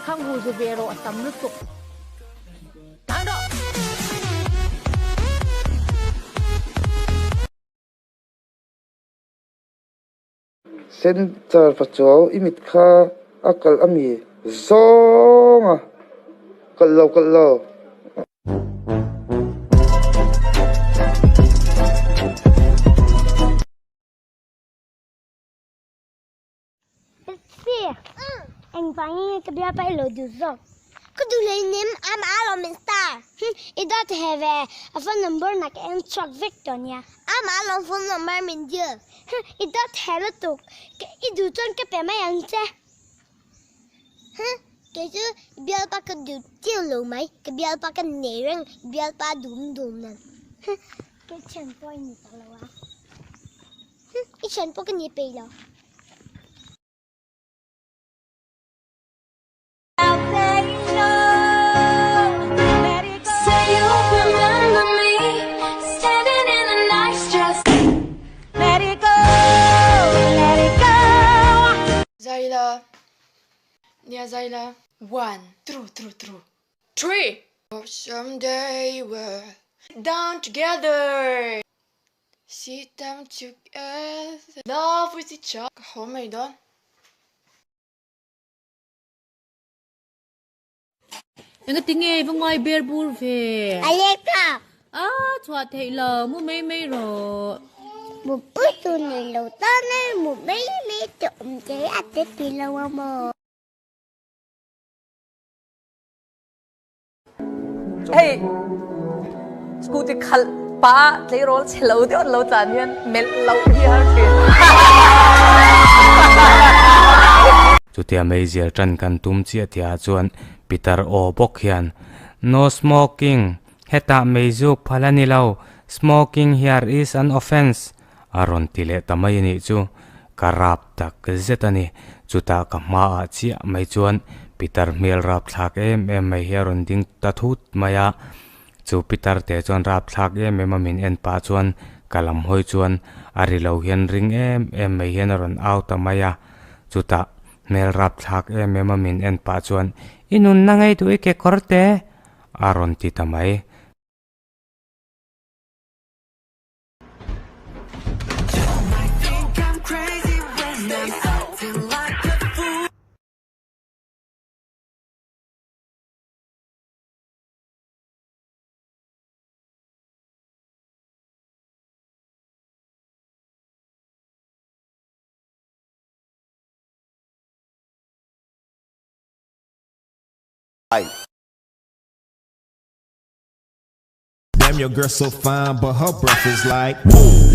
khang hu zu bero sam lu tuk ando center pachual imit kha akal ami zonga kallo anh phải cái bia bay lối được rồi có đủ lấy ném am alo mình star it does have a phone number like em truck victor nha am alo phone number mình chưa it does have it tụ cái it đủ chân cái bé mấy anh chứ cái chứ bia ba cái đủ tiêu lẩu mấy cái bia ba cái nề răng bia ba đùm nè cái chân tôi như thế nào cái chân tôi cái nhịp bì rồi Zayla, yeah, Zayla. 1, true. 3. Someday we're down together. See them together. Love with each other. Home mày đó. cái tiếng nghe với ngoài beer bull về Alexa chua thầy lờ mua mấy rồi một bữa tôi này lâu ta này một mấy trộm chế ăn tết kỳ lâu mà hey scooty khal pa lấy roll chelo de lo chan yan mel lo hi har chu tia mei zel tran kan tum chia tia chuan Peter o bok hian no smoking heta mizo phalani lo smoking here is an offense aron tile tamai ni chu karap tak zetani chuta kama chi mai chuan Peter mel rap thak em mai heron ding ta thut maya chu Peter te chuan rap thak em min en pa chuan kalam hoi chuan ari lo hian ring em mai hian ron out tamaya chuta mel rap thak min en pa chuan inun na ngai tu ke korte aron ti tamai Damn, your girl so fine, but her breath is like woo.